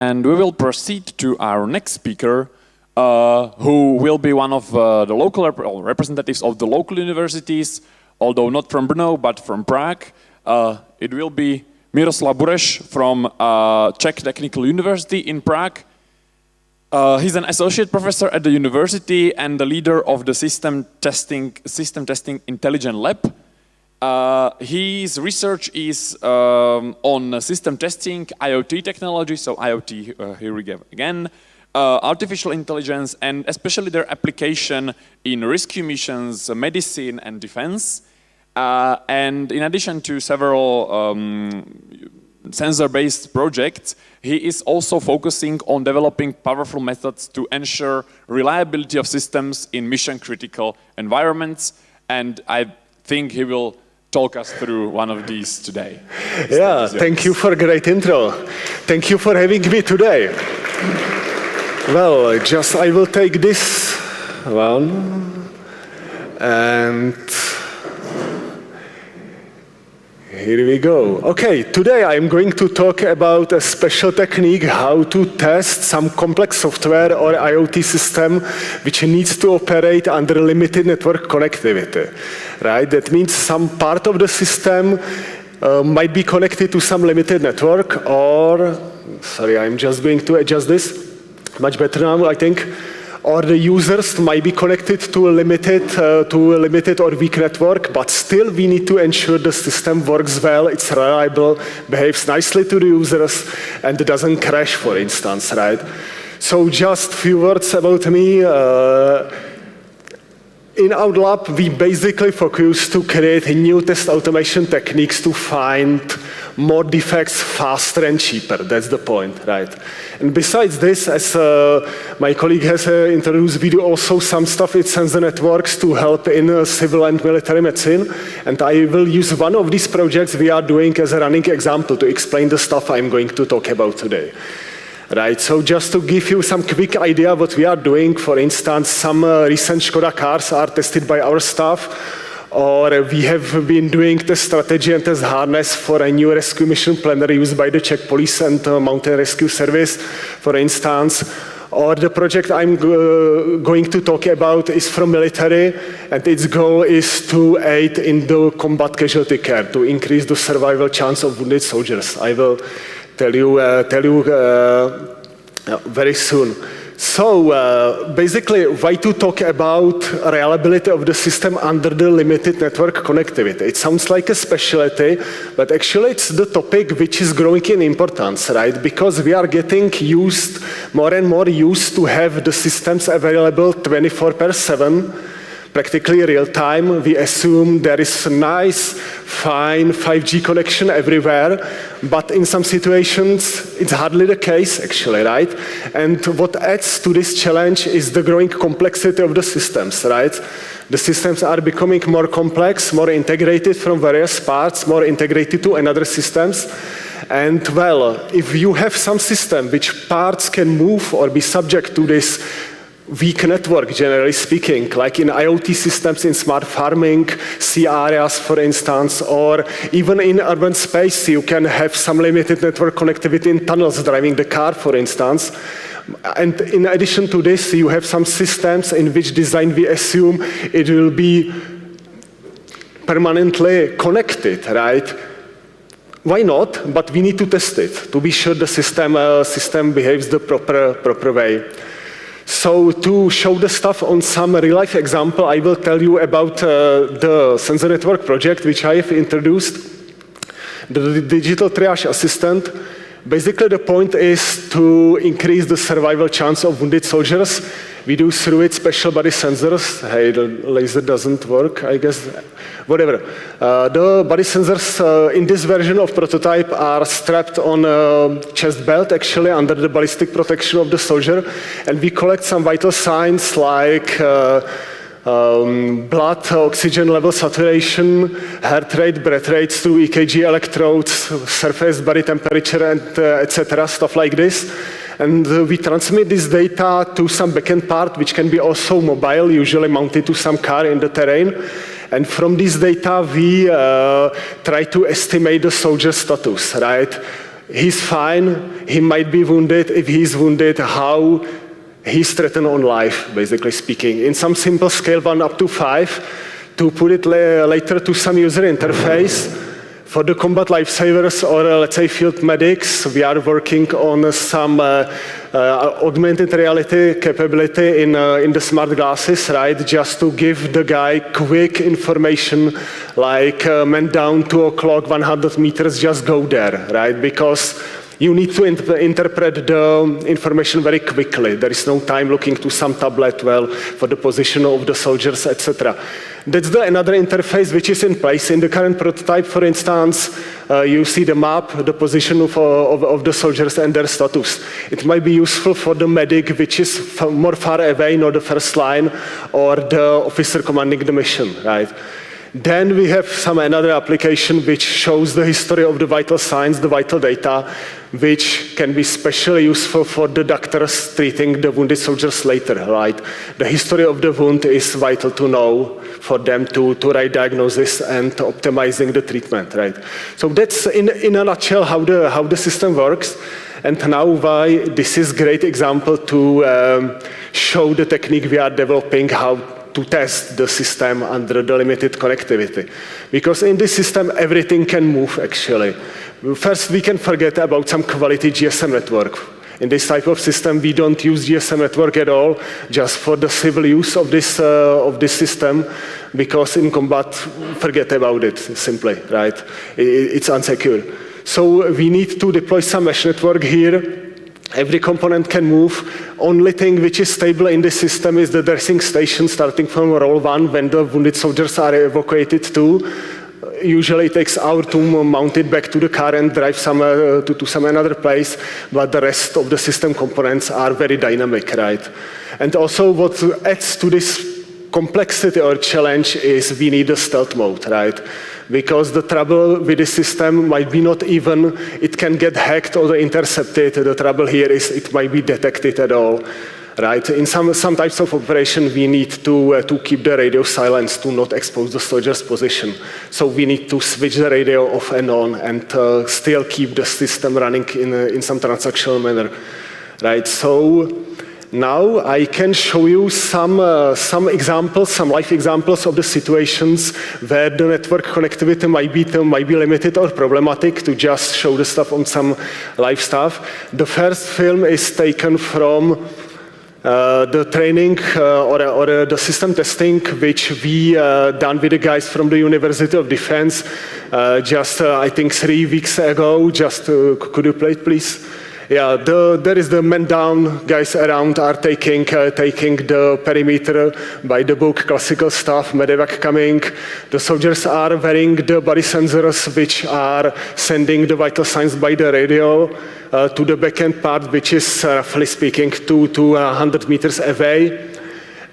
And we will proceed to our next speaker, who will be one of the local representatives of the local universities, although not from Brno, but from Prague. It will be Miroslav Bureš from Czech Technical University in Prague. He's an associate professor at the university and the leader of the System Testing Intelligent Lab. His research is on system testing, IoT technology, so IoT, here we go again, artificial intelligence, and especially their application in rescue missions, medicine, and defense. And in addition to several sensor-based projects, he is also focusing on developing powerful methods to ensure reliability of systems in mission-critical environments. And I think he will talk us through one of these today. Yeah, thank you for a great intro. Thank you for having me today. Well, I will take this one, and here we go. Okay, today I'm going to talk about a special technique how to test some complex software or IoT system which needs to operate under limited network connectivity, right? That means some part of the system might be connected to some limited network, or, sorry, I'm just going to adjust this. Much better now, I think. Or the users might be connected to a limited or weak network, but still we need to ensure the system works well, it's reliable, behaves nicely to the users, and it doesn't crash, for instance, right? So just a few words about me. In our lab, we basically focus to create new test automation techniques to find more defects faster and cheaper. That's the point, right? And besides this, as my colleague has introduced, we do also some stuff with sensor networks to help in civil and military medicine. And I will use one of these projects we are doing as a running example to explain the stuff I'm going to talk about today. Right, so just to give you some quick idea what we are doing, for instance, some recent Škoda cars are tested by our staff, or we have been doing the strategy and test harness for a new rescue mission planner used by the Czech Police and Mountain Rescue Service, for instance. Or the project I'm going to talk about is from military, and its goal is to aid in the combat casualty care, to increase the survival chance of wounded soldiers. I will tell you very soon. So basically, why to talk about reliability of the system under the limited network connectivity? It sounds like a specialty, but actually it's the topic which is growing in importance, right? Because we are getting more and more used to have the systems available 24/7, practically real time. We assume there is a nice, fine 5G connection everywhere, but in some situations it's hardly the case actually, right? And what adds to this challenge is the growing complexity of the systems, right? The systems are becoming more complex, more integrated from various parts, more integrated to another systems. And well, if you have some system which parts can move or be subject to this weak network, generally speaking, like in IoT systems in smart farming, sea areas, for instance, or even in urban space, you can have some limited network connectivity in tunnels driving the car, for instance. And in addition to this, you have some systems in which design we assume it will be permanently connected, right? Why not? But we need to test it to be sure the system behaves the proper way. So to show the stuff on some real-life example, I will tell you about the sensor network project which I have introduced, the digital triage assistant. Basically, the point is to increase the survival chance of wounded soldiers. We do through it special body sensors. Hey, the laser doesn't work, I guess. Whatever. The body sensors in this version of prototype are strapped on a chest belt, actually, under the ballistic protection of the soldier. And we collect some vital signs like blood, oxygen level saturation, heart rate, breath rates through EKG electrodes, surface body temperature, and etc., stuff like this. And we transmit this data to some backend part, which can be also mobile, usually mounted to some car in the terrain. And from this data, we try to estimate the soldier's status, right? he's fine, he might be wounded. If he's wounded, how he's threatened on life, basically speaking. In some simple scale, 1 up to 5, to put it later to some user interface. For the combat lifesavers or let's say field medics, we are working on some augmented reality capability in the smart glasses, right? Just to give the guy quick information like man down 2 o'clock, 100 meters, just go there, right? Because you need to interpret the information very quickly. There is no time looking to some tablet, for the position of the soldiers, etc. That's another interface which is in place. In the current prototype, for instance, you see the map, the position of the soldiers and their status. It might be useful for the medic, which is more far away, not the first line, or the officer commanding the mission, right? Then we have another application which shows the history of the vital signs, the vital data, which can be especially useful for the doctors treating the wounded soldiers later, right? The history of the wound is vital to know for them to write diagnosis and optimizing the treatment, right? So that's in a nutshell how the system works. And now why this is great example to show the technique we are developing, how to test the system under the limited connectivity. Because in this system, everything can move, actually. First, we can forget about some quality GSM network. In this type of system, we don't use GSM network at all, just for the civil use of this system, because in combat, forget about it, simply, right? It's unsecure. So we need to deploy some mesh network here. Every component can move. Only thing which is stable in this system is the dressing station starting from roll 1 when the wounded soldiers are evacuated to. Usually it takes hours to mount it back to the car and drive to some another place, but the rest of the system components are very dynamic, right? And also what adds to this complexity or challenge is we need a stealth mode, right? Because the trouble with the system might be not even, it can get hacked or intercepted. The trouble here is it might be detected at all, right? In some types of operation, we need to keep the radio silence to not expose the soldier's position. So we need to switch the radio off and on and still keep the system running in some transactional manner, right? So now I can show you some examples, some live examples of the situations where the network connectivity might be limited or problematic, to just show the stuff on some live stuff. The first film is taken from the training or the system testing which we done with the guys from the University of Defense just I think 3 weeks ago. Just could you play it, please? Yeah, there is the men down, guys around are taking the perimeter by the book, classical stuff, medevac coming. The soldiers are wearing the body sensors which are sending the vital signs by the radio to the backend part, which is roughly speaking 200 to 100 meters away.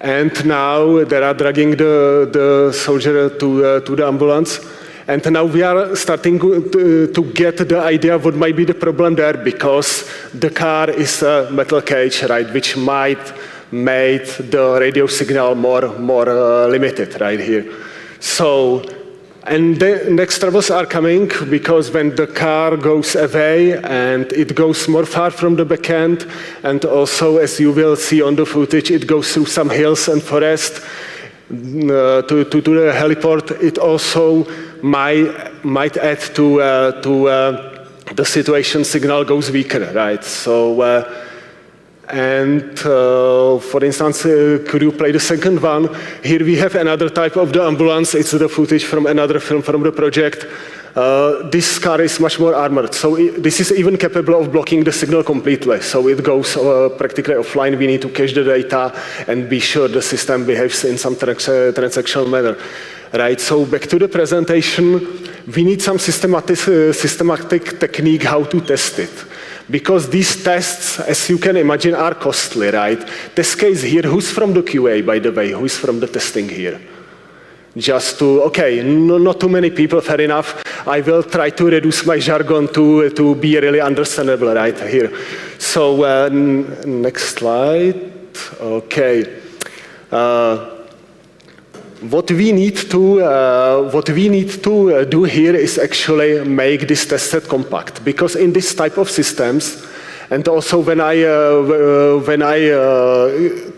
And now they are dragging the soldier to the ambulance. And now we are starting to get the idea of what might be the problem there, because the car is a metal cage, right, which might make the radio signal more limited right here. So, and the next troubles are coming, because when the car goes away and it goes more far from the back end, and also, as you will see on the footage, it goes through some hills and forest to the heliport, it also might add to the situation. Signal goes weaker, right? So, for instance, could you play the second one? Here we have another type of the ambulance. It's the footage from another film from the project. This car is much more armored, so this is even capable of blocking the signal completely. So it goes practically offline. We need to cache the data and be sure the system behaves in some transactional manner. Right, so back to the presentation, we need some systematic technique how to test it. Because these tests, as you can imagine, are costly, right? Test case here, who's from the QA, by the way? Who's from the testing here? Just to, okay, not too many people, fair enough. I will try to reduce my jargon to be really understandable right here. So, next slide, okay. what we need to do here is actually make this test set compact, because in this type of systems, and also when I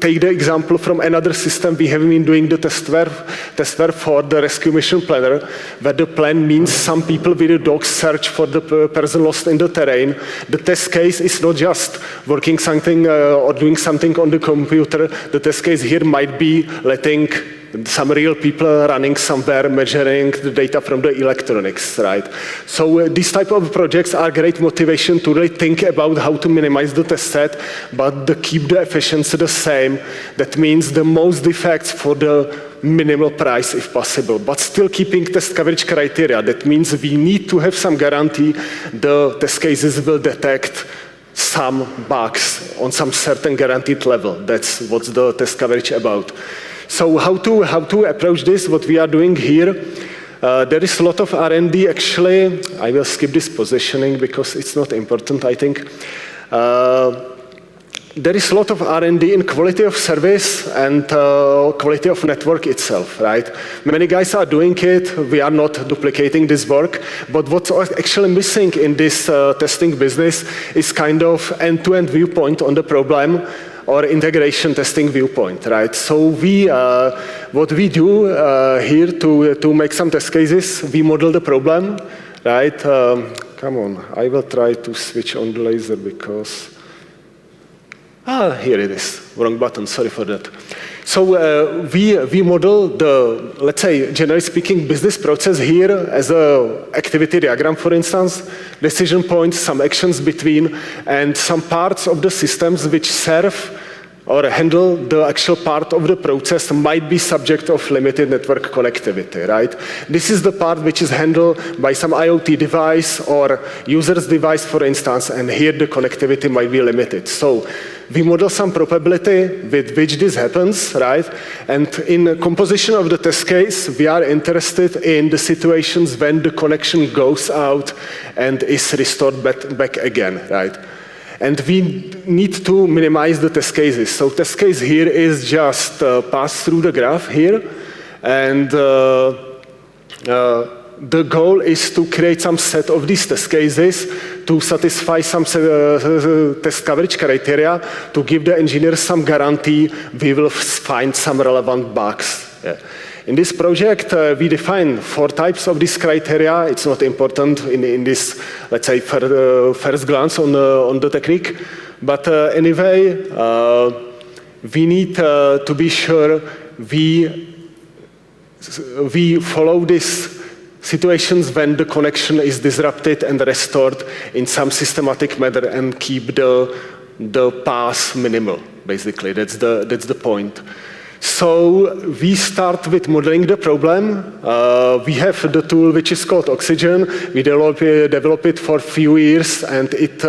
take the example from another system, we have been doing the testware for the rescue mission planner, where the plan means some people with the dogs search for the person lost in the terrain. The test case is not just working something or doing something on the computer. The test case here might be letting some real people running somewhere, measuring the data from the electronics, right? So these type of projects are great motivation to really think about how to minimize the test set, but to keep the efficiency the same. That means the most defects for the minimal price if possible, but still keeping test coverage criteria. That means we need to have some guarantee the test cases will detect some bugs on some certain guaranteed level. That's what's the test coverage about. So how to approach this, what we are doing here, there is a lot of R&D actually. I will skip this positioning because it's not important, I think. There is a lot of R&D in quality of service and quality of network itself, right? Many guys are doing it. We are not duplicating this work. But what's actually missing in this testing business is kind of end-to-end viewpoint on the problem, or integration testing viewpoint, right? So what we do here to make some test cases, we model the problem, right? Come on, I will try to switch on the laser because, here it is, wrong button, sorry for that. So we model the, let's say, generally speaking, business process here as a activity diagram, for instance, decision points, some actions between, and some parts of the systems which serve or handle the actual part of the process might be subject of limited network connectivity, right? This is the part which is handled by some IoT device or user's device, for instance, and here the connectivity might be limited. So we model some probability with which this happens, right? And in composition of the test case, we are interested in the situations when the connection goes out and is restored back again, right? And we need to minimize the test cases. So test case here is just pass through the graph here. And the goal is to create some set of these test cases to satisfy some test coverage criteria, to give the engineers some guarantee we will find some relevant bugs. Yeah. In this project, we define 4 types of these criteria. It's not important in this, let's say, first glance on the technique. But anyway, we need to be sure we follow these situations when the connection is disrupted and restored in some systematic manner and keep the pass minimal, basically. That's the point. So we start with modeling the problem. We have the tool which is called Oxygen. We develop it for a few years, and it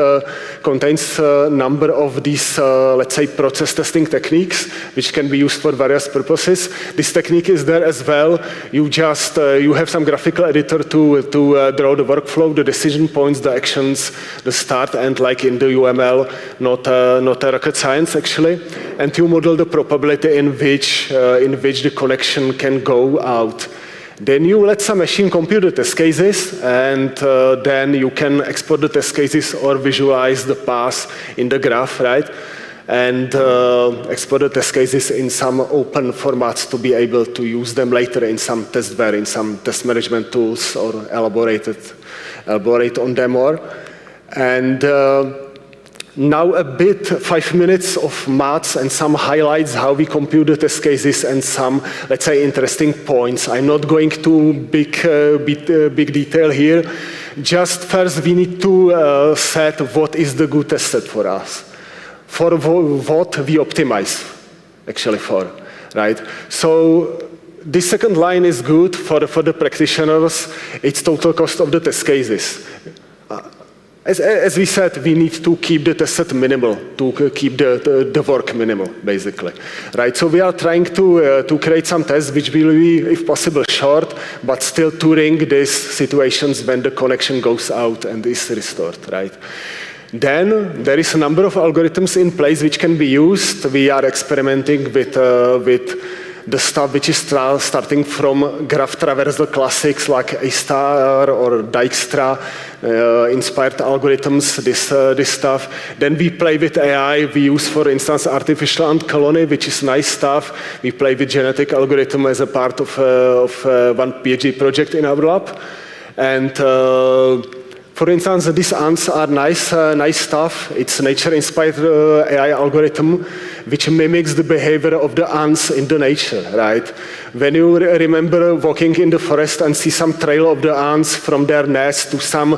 contains a number of these, let's say, process testing techniques, which can be used for various purposes. This technique is there as well. You just you have some graphical editor to draw the workflow, the decision points, the actions, the start, and like in the UML, not a rocket science actually. And you model the probability in which the connection can go out. Then you let some machine compute the test cases, and then you can export the test cases or visualize the path in the graph, right? And export the test cases in some open formats to be able to use them later in some testware, in some test management tools, or elaborate on them more. And now a bit, 5 minutes of maths and some highlights how we compute the test cases and some, let's say, interesting points. I'm not going to big detail here. Just first we need to set what is the good test set for us. For what we optimize, actually for, right? So this second line is good for the practitioners. It's total cost of the test cases. As we said, we need to keep the test set minimal, to keep the work minimal, basically, right? So we are trying to create some tests which will be, if possible, short, but still touring these situations when the connection goes out and is restored, right? Then there is a number of algorithms in place which can be used. We are experimenting with the stuff which is starting from graph traversal classics like A-star or Dijkstra, inspired algorithms, this stuff. Then we play with AI. We use, for instance, artificial ant colony, which is nice stuff. We play with genetic algorithm as a part of one PhD project in our lab. And for instance, these ants are nice stuff. It's nature-inspired AI algorithm which mimics the behavior of the ants in the nature, right? When you remember walking in the forest and see some trail of the ants from their nest to some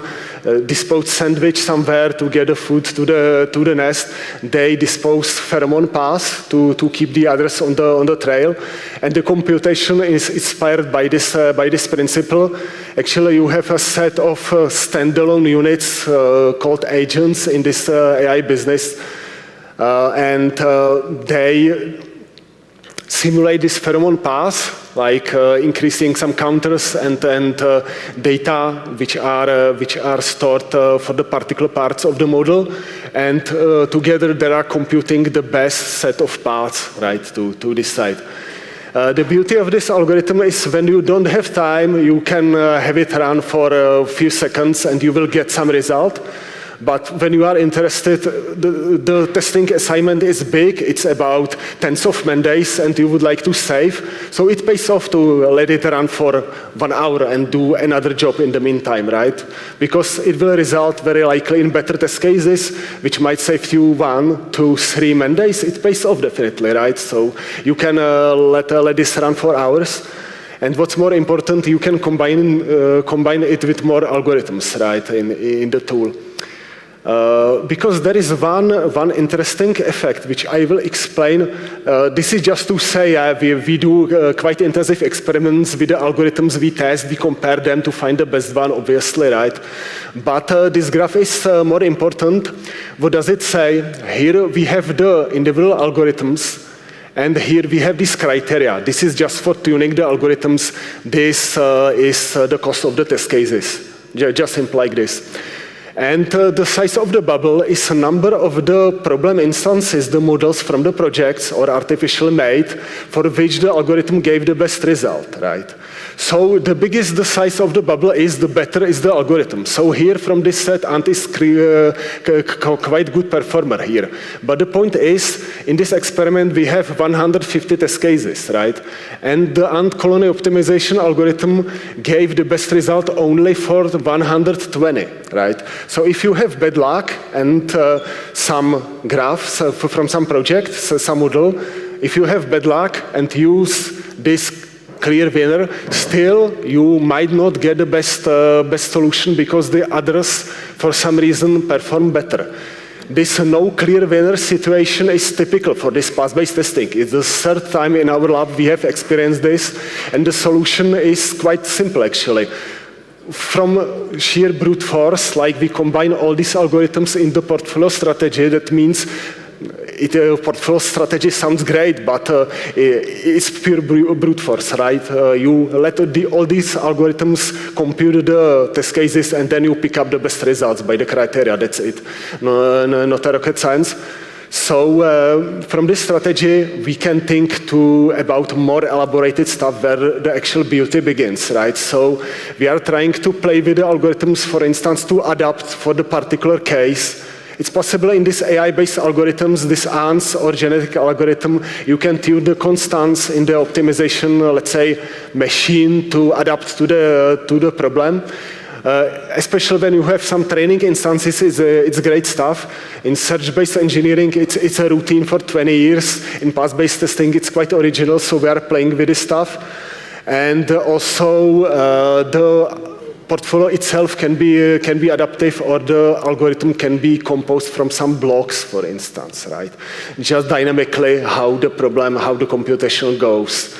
disposed sandwich somewhere to get the food to the nest, they dispose pheromone paths to keep the others on the trail. And the computation is inspired by this principle. Actually, you have a set of standalone units called agents in this AI business, and they simulate this pheromone path, like increasing some counters and data which are stored for the particular parts of the model, and together they are computing the best set of paths, right, to decide. The beauty of this algorithm is when you don't have time, you can have it run for a few seconds and you will get some result. But when you are interested, the testing assignment is big. It's about tens of man days and you would like to save. So it pays off to let it run for 1 hour and do another job in the meantime, right? Because it will result very likely in better test cases, which might save you 1 to 3 man days. It pays off definitely, right? So you can let this run for hours. And what's more important, you can combine it with more algorithms, right, in the tool. Because there is one interesting effect which I will explain. This is just to say we do quite intensive experiments with the algorithms we test. We compare them to find the best one, obviously, right? But this graph is more important. What does it say? Here we have the individual algorithms, and here we have this criteria. This is just for tuning the algorithms. This is the cost of the test cases, just simple like this. And the size of the bubble is a number of the problem instances, the models from the projects or artificially made, for which the algorithm gave the best result, right? So the biggest the size of the bubble is, the better is the algorithm. So here from this set, Ant is quite good performer here. But the point is, in this experiment, we have 150 test cases, right? And the Ant colony optimization algorithm gave the best result only for 120, right? So if you have bad luck and some graphs from some project, some model, if you have bad luck and use this clear winner, still you might not get the best solution because the others, for some reason, perform better. This no clear winner situation is typical for this path-based testing. It's the third time in our lab we have experienced this, and the solution is quite simple, actually. From sheer brute force, like we combine all these algorithms in the portfolio strategy, that means portfolio strategy sounds great, but it's pure brute force, right? You let all these algorithms compute the test cases and then you pick up the best results by the criteria, that's it. Not a rocket science. So from this strategy, we can think about more elaborated stuff where the actual beauty begins, right? So we are trying to play with the algorithms, for instance, to adapt for the particular case. It's possible in these AI-based algorithms, this ANS or genetic algorithm, you can tune the constants in the optimization, let's say, machine to adapt to the problem. Especially when you have some training instances, it's great stuff. In search-based engineering, it's a routine for 20 years. In path-based testing, it's quite original, so we are playing with this stuff. And also, the portfolio itself can be adaptive, or the algorithm can be composed from some blocks, for instance, right? Just dynamically how the computation goes,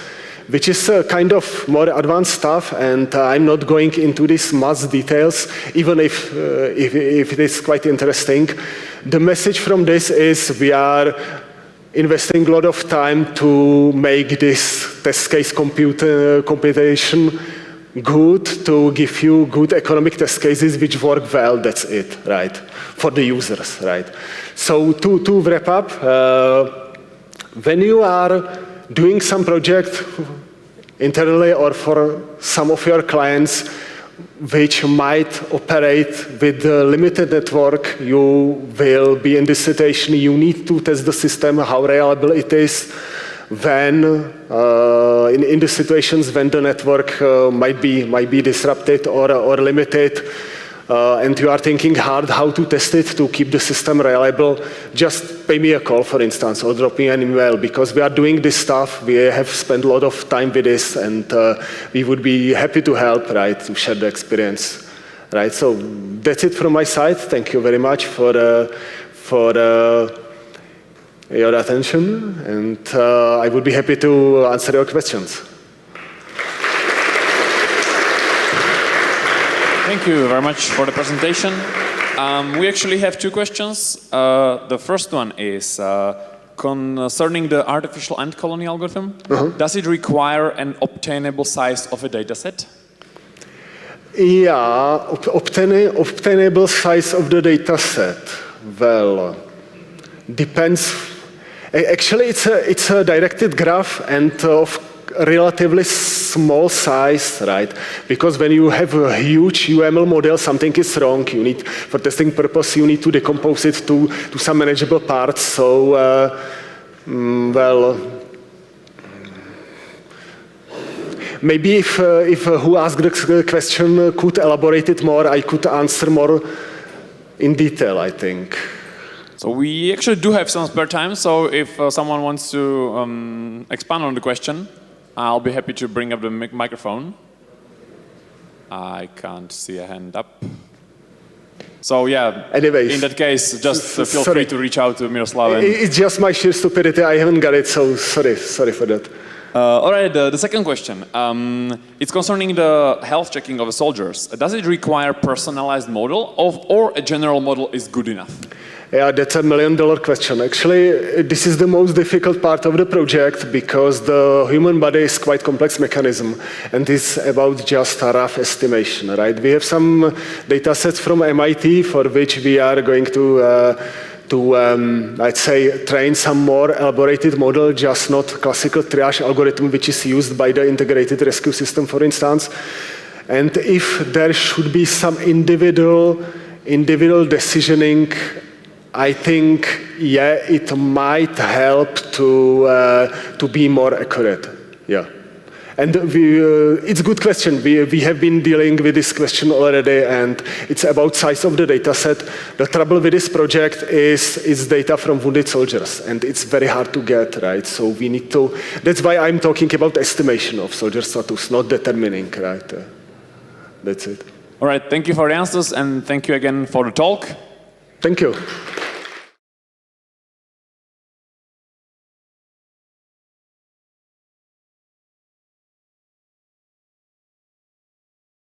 which is kind of more advanced stuff, and I'm not going into these math details, even if it is quite interesting. The message from this is we are investing a lot of time to make this test case computation good, to give you good economic test cases which work well, that's it, right, for the users, right? So to wrap up, when you are doing some project internally or for some of your clients which might operate with a limited network, you will be in this situation. You need to test the system, how reliable it is, when in the situations when the network might be disrupted or limited, and you are thinking hard how to test it to keep the system reliable, just pay me a call, for instance, or drop me an email, because we are doing this stuff. We have spent a lot of time with this, and we would be happy to help, right, to share the experience, right? So that's it from my side. Thank you very much for your attention, and I would be happy to answer your questions. Thank you very much for the presentation. We actually have two questions. The first one is concerning the artificial ant colony algorithm. Does it require an obtainable size of a data set? Yeah, obtainable size of the data set. Well, depends. Actually, it's a directed graph and of relatively small size, right? Because when you have a huge UML model, something is wrong. You need, for testing purpose, you need to decompose it to some manageable parts. So, well, maybe if who asked the question could elaborate it more, I could answer more in detail, I think. So we actually do have some spare time. So if someone wants to expand on the question, I'll be happy to bring up the microphone. I can't see a hand up. So yeah, anyways, in that case, just feel free to reach out to Miroslav. It's just my sheer stupidity. I haven't got it, so sorry for that. All right, the second question. It's concerning the health checking of the soldiers. Does it require personalized model or a general model is good enough? Yeah, that's $1 million question. Actually, this is the most difficult part of the project because the human body is quite complex mechanism and it's about just a rough estimation, right? We have some data sets from MIT for which we are going to let's say, train some more elaborated model, just not classical triage algorithm, which is used by the integrated rescue system, for instance. And if there should be some individual decisioning, I think, yeah, it might help to be more accurate. Yeah. And it's a good question. We have been dealing with this question already, and it's about size of the data set. The trouble with this project is data from wounded soldiers, and it's very hard to get, right? So we need to, that's why I'm talking about estimation of soldier status, not determining, right? That's it. All right, thank you for the answers, and thank you again for the talk. Thank you.